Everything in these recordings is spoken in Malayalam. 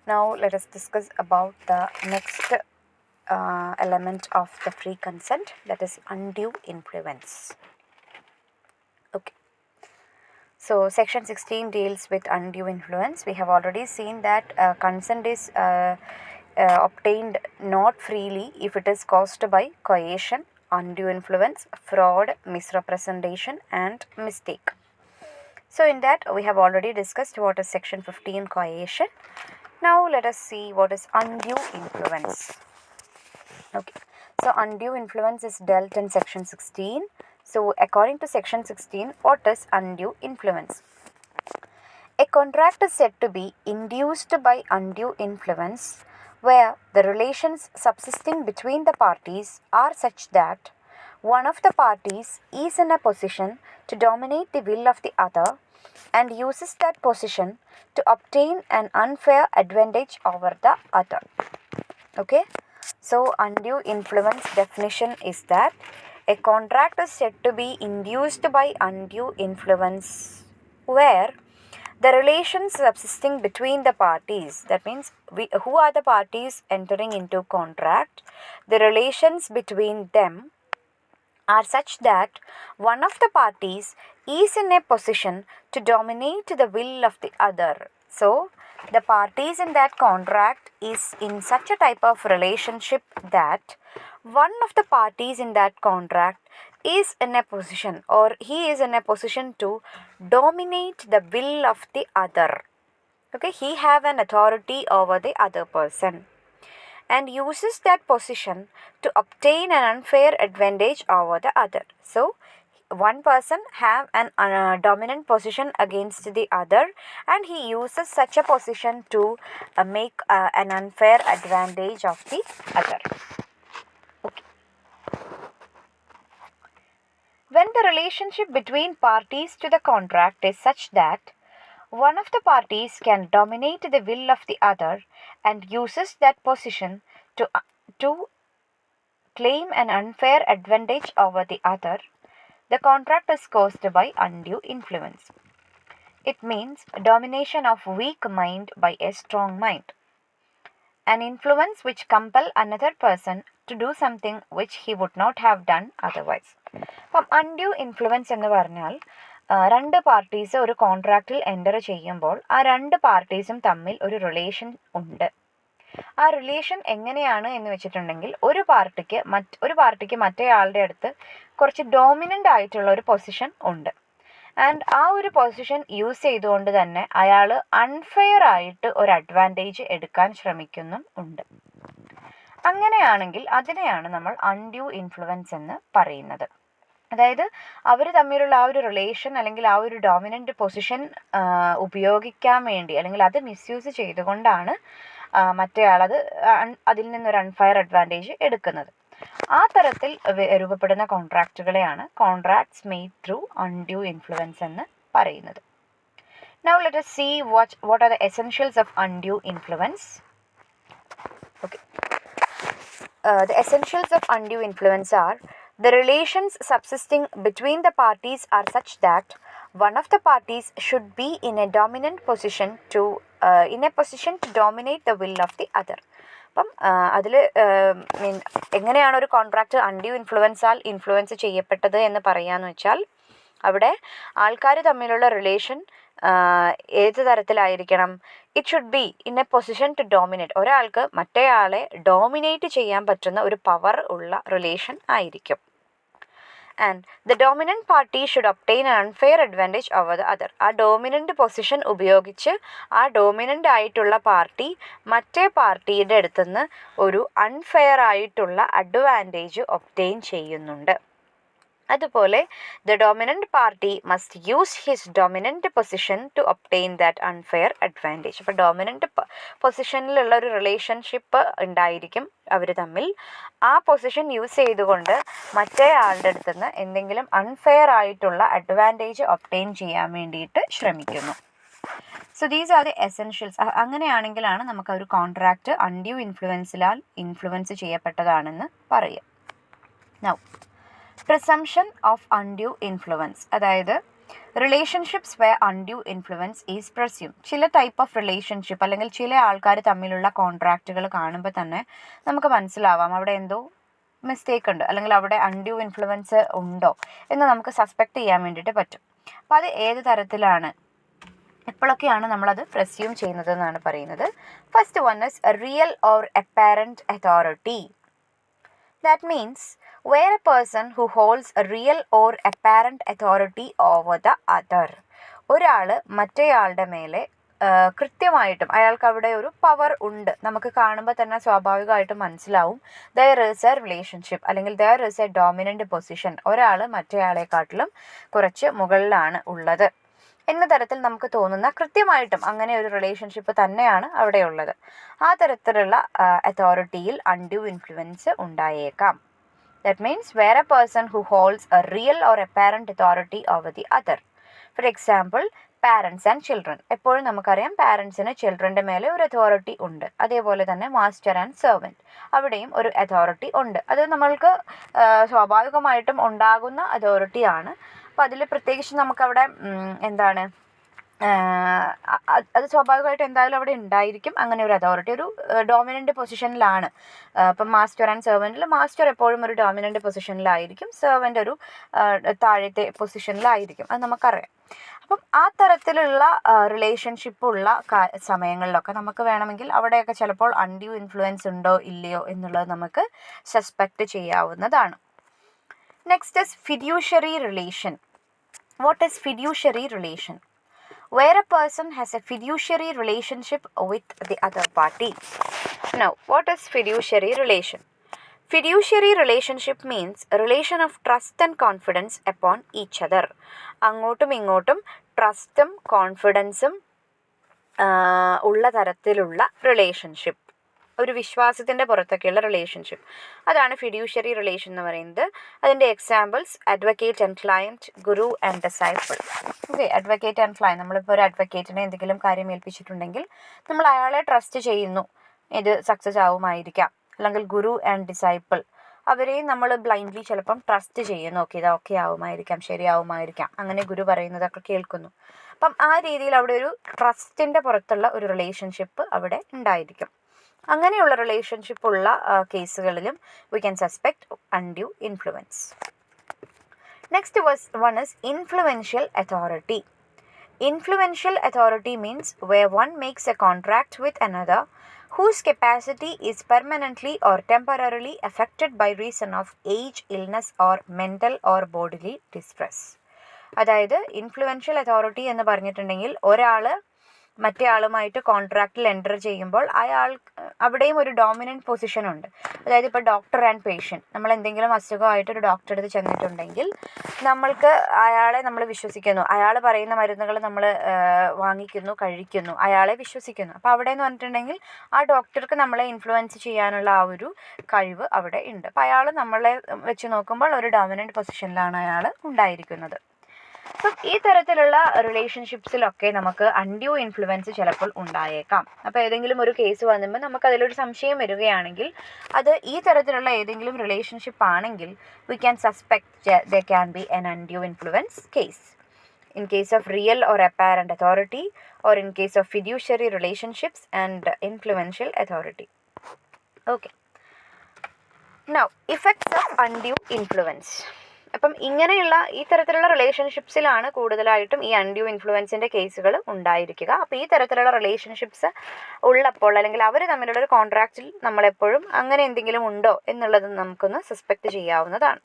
Now let us discuss about the next element of the free consent, that is undue influence. Okay. So section 16 deals with undue influence. We have already seen that consent is obtained not freely if it is caused by coercion, undue influence, fraud, misrepresentation and mistake. So in that we have already discussed what is section 15 coercion. Now let us see what is undue influence. Okay, so undue influence is dealt in section 16. So according to section 16, what is undue influence? A contract is said to be induced by undue influence where the relations subsisting between the parties are such that one of the parties is in a position to dominate the will of the other and uses that position to obtain an unfair advantage over the other. Okay, so undue influence definition is that a contract is said to be induced by undue influence where the relations subsisting between the parties, that means who are the parties entering into contract, the relations between them are such that one of the parties is in a position to dominate the will of the other. So the parties in that contract is in such a type of relationship that one of the parties in that contract is in a position, or he is in a position to dominate the will of the other. Okay, he have an authority over the other person and uses that position to obtain an unfair advantage over the other. So one person have an dominant position against the other and he uses such a position to make an unfair advantage of the other. Okay. When the relationship between parties to the contract is such that one of the parties can dominate the will of the other and uses that position to claim an unfair advantage over the other, the contract is caused by undue influence. It means domination of weak mind by a strong mind. An influence which compel another person to do something which he would not have done otherwise. അപ്പം അൺഡ്യൂ ഇൻഫ്ലുവൻസ് എന്ന് പറഞ്ഞാൽ രണ്ട് പാർട്ടീസ് ഒരു കോൺട്രാക്റ്റിൽ എൻ്റർ ചെയ്യുമ്പോൾ ആ രണ്ട് പാർട്ടീസും തമ്മിൽ ഒരു റിലേഷൻ ഉണ്ട്. ആ റിലേഷൻ എങ്ങനെയാണ് എന്ന് വെച്ചിട്ടുണ്ടെങ്കിൽ ഒരു പാർട്ടിക്ക് മറ്റേയാളുടെ അടുത്ത് കുറച്ച് ഡോമിനൻ്റ് ആയിട്ടുള്ള ഒരു പൊസിഷൻ ഉണ്ട്. ആൻഡ് ആ ഒരു പൊസിഷൻ യൂസ് ചെയ്തുകൊണ്ട് തന്നെ അയാൾ അൺഫെയർ ആയിട്ട് ഒരു അഡ്വാൻറ്റേജ് എടുക്കാൻ ശ്രമിക്കുന്നും ഉണ്ട്. അങ്ങനെയാണെങ്കിൽ അതിനെയാണ് നമ്മൾ അൺഡ്യൂ ഇൻഫ്ലുവൻസ് എന്ന് പറയുന്നത്. അതായത് അവർ തമ്മിലുള്ള ആ ഒരു റിലേഷൻ അല്ലെങ്കിൽ ആ ഒരു ഡോമിനൻ്റ് പൊസിഷൻ ഉപയോഗിക്കാൻ വേണ്ടി അല്ലെങ്കിൽ അത് മിസ്യൂസ് ചെയ്തുകൊണ്ടാണ് മറ്റേയാൾ അതിൽ നിന്നൊരു അൺഫെയർ അഡ്വാൻറ്റേജ് എടുക്കുന്നത്. ആ തരത്തിൽ രൂപപ്പെടുന്ന കോൺട്രാക്റ്റുകളെയാണ് contracts made through undue influence എന്ന് പറയുന്നത്. Now let us see what are the essentials of undue influence. Okay. The essentials of undue influence are: the relations subsisting between the parties are such that one of the parties should be in a dominant position to dominate the will of the other. അപ്പം അതിൽ എങ്ങനെയാണ് ഒരു കോൺട്രാക്റ്റ് അൺഡ്യൂ ഇൻഫ്ലുവൻസ് ചെയ്യപ്പെട്ടത് എന്ന് പറയാമെന്ന് വെച്ചാൽ, അവിടെ ആൾക്കാർ തമ്മിലുള്ള റിലേഷൻ ഏത് തരത്തിലായിരിക്കണം? It should be in a position to dominate. ഒരാൾക്ക് മറ്റേയാളെ ഡോമിനേറ്റ് ചെയ്യാൻ പറ്റുന്ന ഒരു പവർ ഉള്ള റിലേഷൻ ആയിരിക്കും. And the dominant party should obtain an unfair advantage over the other. ആ ഡോമിനൻ്റ് പൊസിഷൻ ഉപയോഗിച്ച് ആ ഡോമിനൻ്റ് ആയിട്ടുള്ള പാർട്ടി മറ്റേ പാർട്ടിയുടെ അടുത്തുനിന്ന് ഒരു അൺഫെയർ ആയിട്ടുള്ള അഡ്വാൻറ്റേജ് ഒബ്റ്റെയിൻ ചെയ്യുന്നുണ്ട്. അതുപോലെ the dominant party must use his dominant position to obtain that unfair advantage. അപ്പോൾ ഡോമിനൻ്റ് പൊസിഷനിലുള്ള ഒരു റിലേഷൻഷിപ്പ് ഉണ്ടായിരിക്കും അവർ തമ്മിൽ. ആ പൊസിഷൻ യൂസ് ചെയ്തുകൊണ്ട് മറ്റേ ആളുടെ അടുത്ത് നിന്ന് എന്തെങ്കിലും അൺഫെയർ ആയിട്ടുള്ള അഡ്വാൻറ്റേജ് ഒബ്റ്റെയിൻ ചെയ്യാൻ വേണ്ടിയിട്ട് ശ്രമിക്കുന്നു. So these are the essentials. അങ്ങനെയാണെങ്കിലാണ് നമുക്ക് ഒരു കോൺട്രാക്റ്റ് അൺഡ്യൂ ഇൻഫ്ലുവൻസ് ചെയ്യപ്പെട്ടതാണെന്ന് പറയാം. Now presumption of undue influence, അതായത് relationships where undue influence is presumed. ചില ടൈപ്പ് ഓഫ് റിലേഷൻഷിപ്പ് അല്ലെങ്കിൽ ചില ആൾക്കാർ തമ്മിലുള്ള കോൺട്രാക്റ്റുകൾ കാണുമ്പോൾ തന്നെ നമുക്ക് മനസ്സിലാവാം അവിടെ എന്തോ മിസ്റ്റേക്ക് ഉണ്ട്, അല്ലെങ്കിൽ അവിടെ അൺഡ്യൂ ഇൻഫ്ലുവൻസ് ഉണ്ടോ എന്ന് നമുക്ക് സസ്പെക്ട് ചെയ്യാൻ വേണ്ടിയിട്ട് പറ്റും. അപ്പോൾ അത് ഏത് തരത്തിലാണ്, എപ്പോഴൊക്കെയാണ് നമ്മളത് പ്രസ്യൂം ചെയ്യുന്നത് എന്നാണ് പറയുന്നത്. First one is real or apparent authority. That means where a person who holds a real or apparent authority over the other. ഒരാൾ മറ്റേയാളുടെ മേലെ കൃത്യമായിട്ടും അയാൾക്ക് അവിടെ ഒരു പവർ ഉണ്ട്, നമുക്ക് കാണുമ്പോൾ തന്നെ സ്വാഭാവികമായിട്ടും മനസ്സിലാവും ദെയർ ഈസ് എ റിലേഷൻഷിപ്പ് അല്ലെങ്കിൽ there is a dominant position, ഒരാൾ മറ്റേയാളെക്കാട്ടിലും കുറച്ച് മുകളിലാണ് ഉള്ളത് എന്ന തരത്തിൽ നമുക്ക് തോന്നുന്ന കൃത്യമായിട്ടും അങ്ങനെ ഒരു റിലേഷൻഷിപ്പ് തന്നെയാണ് അവിടെയുള്ളത്. ആ തരത്തിലുള്ള അതോറിറ്റിയിൽ അൺഡ്യൂ ഇൻഫ്ലുവൻസ് ഉണ്ടായേക്കാം. That means where a person who holds a real or apparent authority over the other. For example, parents and children. എപ്പോഴും നമുക്കറിയാം പാരൻസിന് ചിൽഡ്രൻ്റെ മേലെ ഒരു അതോറിറ്റി ഉണ്ട്. അതേപോലെ തന്നെ മാസ്റ്റർ ആൻഡ് സെർവൻറ്റ്, അവിടെയും ഒരു അതോറിറ്റി ഉണ്ട്. അത് നമ്മൾക്ക് സ്വാഭാവികമായിട്ടും ഉണ്ടാകുന്ന അതോറിറ്റിയാണ്. അപ്പോൾ അതിൽ പ്രത്യേകിച്ച് നമുക്കവിടെ എന്താണ് അത് സ്വാഭാവികമായിട്ട് എന്തായാലും അവിടെ ഉണ്ടായിരിക്കും അങ്ങനെ ഒരു അതോറിറ്റി. ഒരു ഡോമിനൻ്റ് പൊസിഷനിലാണ്. ഇപ്പം മാസ്റ്റർ ആൻഡ് സെർവൻറ്റിൽ മാസ്റ്റർ എപ്പോഴും ഒരു ഡോമിനൻ്റ് പൊസിഷനിലായിരിക്കും, സെർവൻ്റ് ഒരു താഴത്തെ പൊസിഷനിലായിരിക്കും, അത് നമുക്കറിയാം. അപ്പം ആ തരത്തിലുള്ള റിലേഷൻഷിപ്പുള്ള സമയങ്ങളിലൊക്കെ നമുക്ക് വേണമെങ്കിൽ അവിടെയൊക്കെ ചിലപ്പോൾ അൺഡ്യൂ ഇൻഫ്ലുവൻസ് ഉണ്ടോ ഇല്ലയോ എന്നുള്ളത് നമുക്ക് സസ്പെക്റ്റ് ചെയ്യാവുന്നതാണ്. Next is fiduciary relation. What is fiduciary relation? Where a person has a fiduciary relationship with the other party. Now, what is fiduciary relation? Fiduciary relationship means a relation of trust and confidence upon each other. അങ്ങോട്ടും ഇങ്ങോട്ടും ട്രസ്റ്റും കോൺഫിഡൻസും ഉള്ള തരത്തിലുള്ള റിലേഷൻഷിപ്പ്, ഒരു വിശ്വാസത്തിൻ്റെ പുറത്തൊക്കെയുള്ള റിലേഷൻഷിപ്പ്, അതാണ് ഫിഡ്യൂഷ്യറി റിലേഷൻ എന്ന് പറയുന്നത്. അതിൻ്റെ examples advocate and client, Guru and disciple. Okay, advocate and client, നമ്മളിപ്പോൾ ഒരു അഡ്വക്കേറ്റിനെ എന്തെങ്കിലും കാര്യം ഏൽപ്പിച്ചിട്ടുണ്ടെങ്കിൽ നമ്മൾ അയാളെ ട്രസ്റ്റ് ചെയ്യുന്നു, ഇത് സക്സസ് ആവുമായിരിക്കാം. അല്ലെങ്കിൽ ഗുരു ആൻഡ് ഡിസൈപ്പിൾ, അവരെയും നമ്മൾ ബ്ലൈൻഡ്ലി ചിലപ്പം ട്രസ്റ്റ് ചെയ്യുന്നു, ഓക്കെ ഇത് ഓക്കെ ആവുമായിരിക്കാം, ശരിയാവുമായിരിക്കാം, അങ്ങനെ ഗുരു പറയുന്നതൊക്കെ കേൾക്കുന്നു. അപ്പം ആ രീതിയിൽ അവിടെ ഒരു ട്രസ്റ്റിൻ്റെ പുറത്തുള്ള ഒരു റിലേഷൻഷിപ്പ് അവിടെ ഉണ്ടായിരിക്കും. അങ്ങനെയുള്ള റിലേഷൻഷിപ്പ് ഉള്ള കേസുകളിലും we can suspect undue influence. Next one is influential authority. Influential authority means where one makes a contract with another whose capacity is permanently or temporarily affected by reason of age, illness or mental or bodily distress. അതായത് ഇൻഫ്ലുവൻഷ്യൽ അതോറിറ്റി എന്ന് പറഞ്ഞിട്ടുണ്ടെങ്കിൽ ഒരാൾ മറ്റേ ആളുമായിട്ട് കോൺട്രാക്റ്റിൽ എൻ്റർ ചെയ്യുമ്പോൾ അവിടെയും ഒരു ഡോമിനൻറ്റ് പൊസിഷൻ ഉണ്ട്. അതായത് ഇപ്പോൾ ഡോക്ടർ ആൻഡ് പേഷ്യൻറ്റ്, നമ്മൾ എന്തെങ്കിലും അസുഖമായിട്ട് ഒരു ഡോക്ടറെ അടുത്ത് ചെന്നിട്ടുണ്ടെങ്കിൽ നമ്മൾക്ക് അയാളെ നമ്മൾ വിശ്വസിക്കുന്നു, അയാൾ പറയുന്ന മരുന്നുകൾ നമ്മൾ വാങ്ങിക്കുന്നു, കഴിക്കുന്നു, അയാളെ വിശ്വസിക്കുന്നു. അപ്പോൾ അവിടെ എന്ന് പറഞ്ഞിട്ടുണ്ടെങ്കിൽ ആ ഡോക്ടർക്ക് നമ്മളെ ഇൻഫ്ലുവൻസ് ചെയ്യാനുള്ള ആ ഒരു കഴിവ് അവിടെ ഉണ്ട്. അപ്പോൾ അയാൾ നമ്മളെ വെച്ച് നോക്കുമ്പോൾ ഒരു ഡോമിനൻറ്റ് പൊസിഷനിലാണ് അയാൾ ഉണ്ടായിരിക്കുന്നത്. അപ്പം ഈ തരത്തിലുള്ള റിലേഷൻഷിപ്സിലൊക്കെ നമുക്ക് അൺഡ്യൂ ഇൻഫ്ലുവൻസ് ചിലപ്പോൾ ഉണ്ടായേക്കാം. അപ്പോൾ ഏതെങ്കിലും ഒരു കേസ് വന്നുമ്പോൾ നമുക്കതിലൊരു സംശയം വരികയാണെങ്കിൽ അത് ഈ തരത്തിലുള്ള ഏതെങ്കിലും റിലേഷൻഷിപ്പ് ആണെങ്കിൽ we can suspect the can be N undue influence case in case of real or apparent authority or in case of fiduciary relationships and influential authority. Okay. Now, effects of undue influence. അപ്പം ഇങ്ങനെയുള്ള ഈ തരത്തിലുള്ള റിലേഷൻഷിപ്സിലാണ് കൂടുതലായിട്ടും ഈ അൺഡ്യൂ ഇൻഫ്ലുവൻസിൻ്റെ കേസുകൾ ഉണ്ടായിരിക്കുക. അപ്പോൾ ഈ തരത്തിലുള്ള റിലേഷൻഷിപ്സ് ഉള്ളപ്പോൾ അല്ലെങ്കിൽ അവർ തമ്മിലുള്ളൊരു കോൺട്രാക്റ്റിൽ നമ്മളെപ്പോഴും അങ്ങനെ എന്തെങ്കിലും ഉണ്ടോ എന്നുള്ളത് നമുക്കൊന്ന് സസ്പെക്റ്റ് ചെയ്യാവുന്നതാണ്.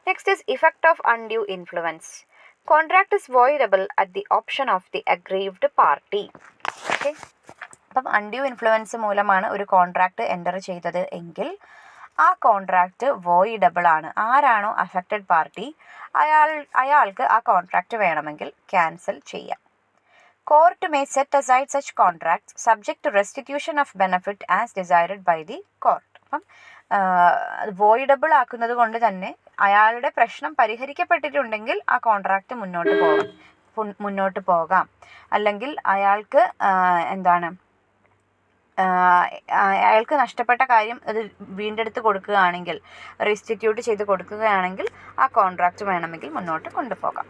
Next is effect of undue influence. Contract is voidable at the option of the aggrieved party. Okay, അപ്പം അൺഡ്യൂ ഇൻഫ്ലുവൻസ് മൂലമാണ് ഒരു കോൺട്രാക്ട് എൻ്റർ ചെയ്തത് എങ്കിൽ ആ കോൺട്രാക്റ്റ് വോയിഡബിൾ ആണ്. ആരാണോ അഫക്റ്റഡ് പാർട്ടി അയാൾക്ക് ആ കോൺട്രാക്റ്റ് വേണമെങ്കിൽ ക്യാൻസൽ ചെയ്യാം. Court may set aside such contracts subject to restitution of benefit as decided by the court. അപ്പം വോയിഡബിൾ ആക്കുന്നത് കൊണ്ട് തന്നെ അയാളുടെ പ്രശ്നം പരിഹരിക്കപ്പെട്ടിട്ടുണ്ടെങ്കിൽ ആ കോൺട്രാക്റ്റ് മുന്നോട്ട് പോകാം. അല്ലെങ്കിൽ അയാൾക്ക് അയാൾക്ക് നഷ്ടപ്പെട്ട കാര്യം അത് വീണ്ടെടുത്ത് കൊടുക്കുകയാണെങ്കിൽ, റെസ്റ്റിറ്റ്യൂട്ട് ചെയ്ത് കൊടുക്കുകയാണെങ്കിൽ ആ കോൺട്രാക്റ്റ് വേണമെങ്കിൽ മുന്നോട്ട് കൊണ്ടുപോകാം.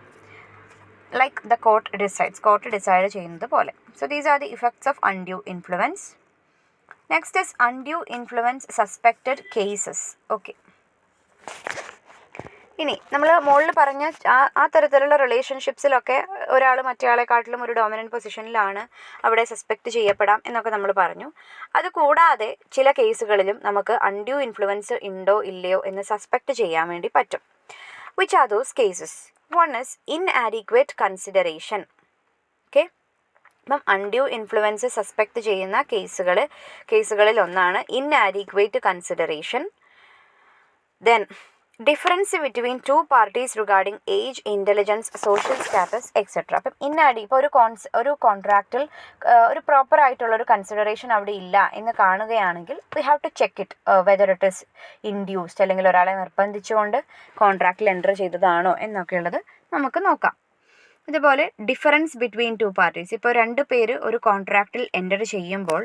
like the court decide ചെയ്യുന്നത് പോലെ. So these are the effects of undue influence. Next is undue influence suspected cases. Okay. ഇനി നമ്മൾ മുകളിൽ പറഞ്ഞ ആ തരത്തിലുള്ള റിലേഷൻഷിപ്സിലൊക്കെ ഒരാൾ മറ്റേയാളെക്കാട്ടിലും ഒരു ഡോമിനൻറ്റ് പൊസിഷനിലാണ്, അവിടെ സസ്പെക്റ്റ് ചെയ്യപ്പെടാം എന്നൊക്കെ നമ്മൾ പറഞ്ഞു. അതുകൂടാതെ ചില കേസുകളിലും നമുക്ക് അൺഡ്യൂ ഇൻഫ്ലുവൻസ് ഉണ്ടോ ഇല്ലയോ എന്ന് സസ്പെക്റ്റ് ചെയ്യാൻ വേണ്ടി പറ്റും. Which are those cases? One is inadequate consideration. Okay, അപ്പം അൺഡ്യൂ ഇൻഫ്ലുവൻസ് സസ്പെക്റ്റ് ചെയ്യുന്ന കേസുകളിൽ ഒന്നാണ് inadequate consideration. Then difference between two parties regarding age, intelligence, social status etcetera. അപ്പം ഇപ്പോൾ ഒരു കോൺട്രാക്റ്റിൽ ഒരു പ്രോപ്പർ ആയിട്ടുള്ള ഒരു കൺസിഡറേഷൻ അവിടെ ഇല്ല എന്ന് കാണുകയാണെങ്കിൽ we have to check it whether it is induced, അല്ലെങ്കിൽ ഒരാളെ നിർബന്ധിച്ചുകൊണ്ട് കോൺട്രാക്റ്റിൽ എൻ്റർ ചെയ്തതാണോ എന്നൊക്കെയുള്ളത് നമുക്ക് നോക്കാം. ഇതുപോലെ ഡിഫറൻസ് ബിറ്റ്വീൻ ടു പാർട്ടീസ്, ഇപ്പോൾ 2 പേര് ഒരു കോൺട്രാക്റ്റിൽ എൻ്റർ ചെയ്യുമ്പോൾ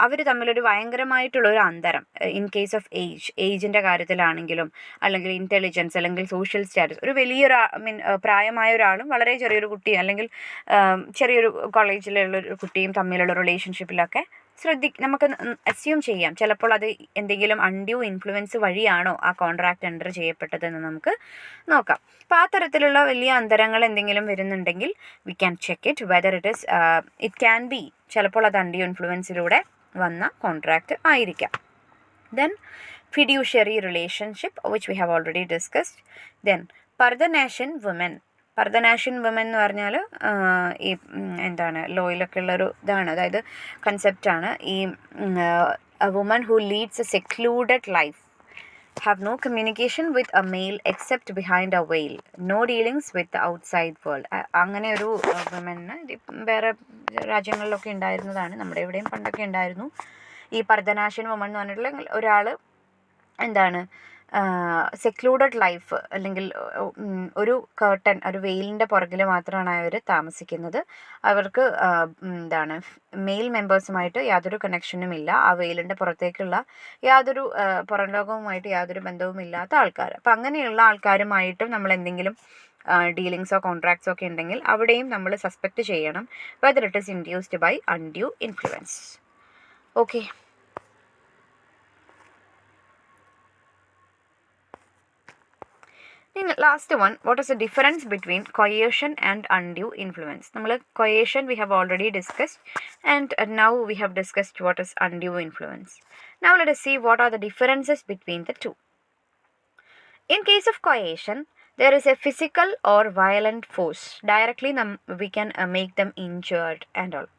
അവർ തമ്മിലൊരു ഭയങ്കരമായിട്ടുള്ളൊരു അന്തരം, ഇൻ കേസ് ഓഫ് ഏജിൻ്റെ കാര്യത്തിലാണെങ്കിലും, അല്ലെങ്കിൽ ഇൻ്റലിജൻസ്, അല്ലെങ്കിൽ സോഷ്യൽ സ്റ്റാറ്റസ്, ഒരു വലിയൊരു പ്രായമായ ഒരാളും വളരെ ചെറിയൊരു കുട്ടിയും, അല്ലെങ്കിൽ ചെറിയൊരു കോളേജിലുള്ളൊരു കുട്ടിയും തമ്മിലുള്ള റിലേഷൻഷിപ്പിലൊക്കെ നമുക്ക് അസ്യൂം ചെയ്യാം ചിലപ്പോൾ അത് എന്തെങ്കിലും അൺഡ്യൂ ഇൻഫ്ലുവൻസ് വഴിയാണോ ആ കോൺട്രാക്റ്റ് എൻ്റർ ചെയ്യപ്പെട്ടതെന്ന് നമുക്ക് നോക്കാം. അപ്പോൾ ആ തരത്തിലുള്ള വലിയ അന്തരങ്ങൾ എന്തെങ്കിലും വരുന്നുണ്ടെങ്കിൽ we can check it whether it can be, ചിലപ്പോൾ അത് അൺഡ്യൂ ഇൻഫ്ലുവൻസിലൂടെ വന്ന കോൺട്രാക്റ്റ് ആയിരിക്കാം. Then fiduciary relationship, which we have already discussed. Then pardanashin woman എന്ന് പറഞ്ഞാൽ ഈ ലോയിലൊക്കെ ഉള്ളൊരു ഇതാണ്, അതായത് കൺസെപ്റ്റാണ്. ഈ a woman who leads a secluded life, have no communication with a male except behind a veil, no dealings with the outside world. അങ്ങനെ ഒരു വുമന് വേറെ രാജ്യങ്ങളിലൊക്കെ ഉണ്ടായിരുന്നതാണ്, നമ്മുടെ ഇവിടെയും പണ്ടൊക്കെ ഉണ്ടായിരുന്നു. ഈ പർദനാഷ്യൻ വുമൺ എന്ന് പറഞ്ഞിട്ടുള്ള ഒരാൾ സെക്ലൂഡഡ് ലൈഫ്, അല്ലെങ്കിൽ ഒരു കേർട്ടൻ, ഒരു വെയിലിൻ്റെ പുറകിൽ മാത്രമാണ് അവർ താമസിക്കുന്നത്. അവർക്ക് മെയിൽ മെമ്പേഴ്സുമായിട്ട് യാതൊരു കണക്ഷനും ഇല്ല, ആ വെയിലിൻ്റെ പുറത്തേക്കുള്ള യാതൊരു പുറം ലോകവുമായിട്ട് യാതൊരു ബന്ധവുമില്ലാത്ത ആൾക്കാർ. അപ്പം അങ്ങനെയുള്ള ആൾക്കാരുമായിട്ടും നമ്മൾ എന്തെങ്കിലും ഡീലിങ്സോ കോൺട്രാക്ട്സോ ഒക്കെ ഉണ്ടെങ്കിൽ അവിടെയും നമ്മൾ സസ്പെക്റ്റ് ചെയ്യണം whether it is induced by undue influence. Okay, last one, what is the difference between coercion and undue influence? Coercion we have already discussed, and now we have discussed what is undue influence. Now let us see what are the differences between the two. In case of coercion, there is a physical or violent force. Directly we can make them injured and all.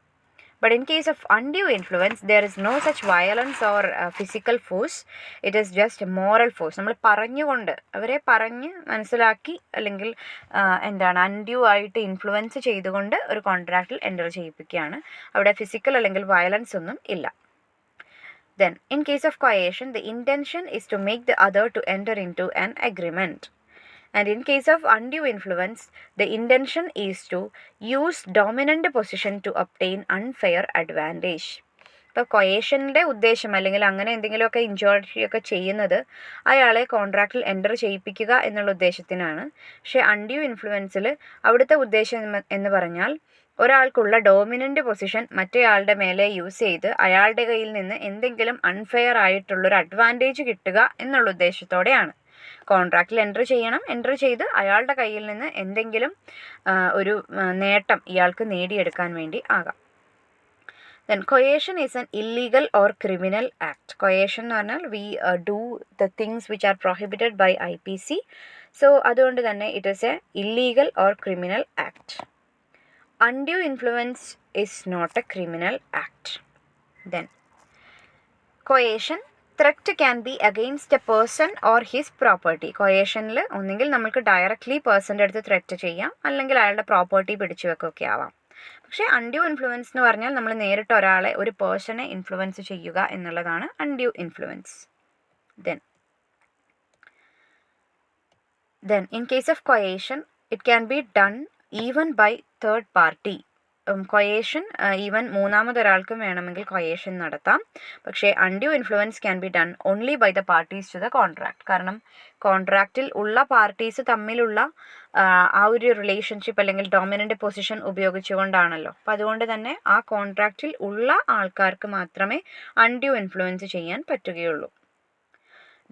But in case of undue influence, there is no such violence or physical force. It is just a moral force. നമ്മൾ പറഞ്ഞുകൊണ്ട് അവരെ പറഞ്ഞ് മനസ്സിലാക്കി, അല്ലെങ്കിൽ അൺഡ്യൂ ആയിട്ട് ഇൻഫ്ലുവൻസ് ചെയ്തുകൊണ്ട് ഒരു കോൺട്രാക്റ്റിൽ എൻ്റർ ചെയ്യിപ്പിക്കുകയാണ്. അവിടെ ഫിസിക്കൽ അല്ലെങ്കിൽ വയലൻസ് ഒന്നും ഇല്ല. Then in case of coercion, the intention is to make the other to enter into an agreement. And in case of undue influence, the intention is to use dominant position to obtain unfair advantage. ഇപ്പോൾ കൊയേഷൻ്റെ ഉദ്ദേശം, അല്ലെങ്കിൽ അങ്ങനെ എന്തെങ്കിലുമൊക്കെ ഇൻജോറിയൊക്കെ ചെയ്യുന്നത് അയാളെ കോൺട്രാക്റ്റിൽ എൻ്റർ ചെയ്യിപ്പിക്കുക എന്നുള്ള ഉദ്ദേശത്തിനാണ്. പക്ഷേ അൺഡ്യൂ ഇൻഫ്ലുവൻസിൽ അവിടുത്തെ ഉദ്ദേശം എന്ന് പറഞ്ഞാൽ ഒരാൾക്കുള്ള ഡോമിനൻ്റ് പൊസിഷൻ മറ്റേയാളുടെ മേലെ യൂസ് ചെയ്ത് അയാളുടെ കയ്യിൽ നിന്ന് എന്തെങ്കിലും അൺഫെയർ ആയിട്ടുള്ളൊരു അഡ്വാൻറ്റേജ് കിട്ടുക എന്നുള്ള ഉദ്ദേശത്തോടെയാണ്. കോൺട്രാക്റ്റിൽ എൻ്റർ ചെയ്ത് അയാളുടെ കയ്യിൽ നിന്ന് എന്തെങ്കിലും ഒരു നേട്ടം ഇയാൾക്ക് നേടിയെടുക്കാൻ വേണ്ടി ആകാം. Then coercion is an illegal or criminal act. Coercion എന്ന് പറഞ്ഞാൽ we do the things which are prohibited by IPC. So അതുകൊണ്ട് തന്നെ it is a illegal or criminal act. Undue influence is not a criminal act. Then coercion, threat can be against a person or his property. കൊയേഷനിൽ ഒന്നെങ്കിൽ നമുക്ക് ഡയറക്റ്റ്ലി പേഴ്സൻ്റെ അടുത്ത് ത്രെറ്റ് ചെയ്യാം, അല്ലെങ്കിൽ അയാളുടെ പ്രോപ്പർട്ടി പിടിച്ചു വെക്കുകയൊക്കെ ആവാം. പക്ഷേ അൺഡ്യൂ ഇൻഫ്ലുവൻസ് എന്ന് പറഞ്ഞാൽ നമ്മൾ നേരിട്ട് ഒരാളെ, ഒരു പേഴ്സണെ ഇൻഫ്ലുവൻസ് ചെയ്യുക എന്നുള്ളതാണ് undue influence. Then in case of coercion, it can be done even by third party. Coercion even മൂന്നാമതൊരാൾക്കും വേണമെങ്കിൽ കൊയേഷൻ നടത്താം. പക്ഷേ undue influence can be done only by the parties to the contract. കാരണം കോൺട്രാക്റ്റിൽ ഉള്ള പാർട്ടീസ് തമ്മിലുള്ള ആ ഒരു റിലേഷൻഷിപ്പ് അല്ലെങ്കിൽ ഡോമിനൻ്റ് പൊസിഷൻ ഉപയോഗിച്ചുകൊണ്ടാണല്ലോ. അപ്പം അതുകൊണ്ട് തന്നെ ആ കോൺട്രാക്റ്റിൽ ഉള്ള ആൾക്കാർക്ക് മാത്രമേ അൺഡ്യൂ ഇൻഫ്ലുവൻസ് ചെയ്യാൻ പറ്റുകയുള്ളൂ.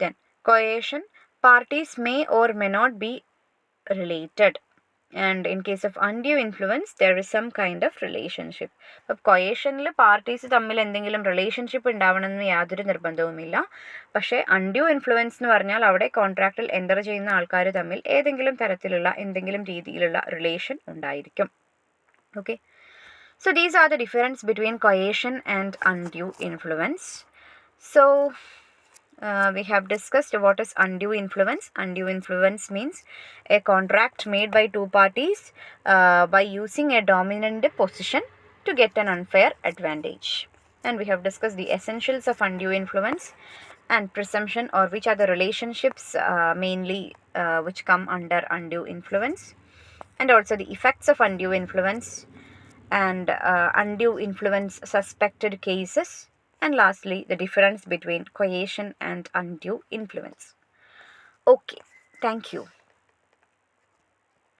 Then coercion, parties may or may not be related. And in case of undue influence there is some kind of relationship. അപ്പം കൊയേഷനിൽ പാർട്ടീസ് തമ്മിൽ എന്തെങ്കിലും റിലേഷൻഷിപ്പ് ഉണ്ടാവണമെന്ന് യാതൊരു നിർബന്ധവുമില്ല. പക്ഷേ അൺഡ്യൂ ഇൻഫ്ലുവൻസ് എന്ന് പറഞ്ഞാൽ അവിടെ കോൺട്രാക്റ്റിൽ എൻ്റർ ചെയ്യുന്ന ആൾക്കാർ തമ്മിൽ ഏതെങ്കിലും തരത്തിലുള്ള എന്തെങ്കിലും രീതിയിലുള്ള റിലേഷൻ ഉണ്ടായിരിക്കും. Okay, so these are the difference between coercion and undue influence. So we have discussed what is undue influence. Undue influence means a contract made by two parties by using a dominant position to get an unfair advantage. And we have discussed the essentials of undue influence and presumption, or which are the relationships mainly which come under undue influence, and also the effects of undue influence and undue influence suspected cases, and lastly the difference between coercion and undue influence. Okay, thank you.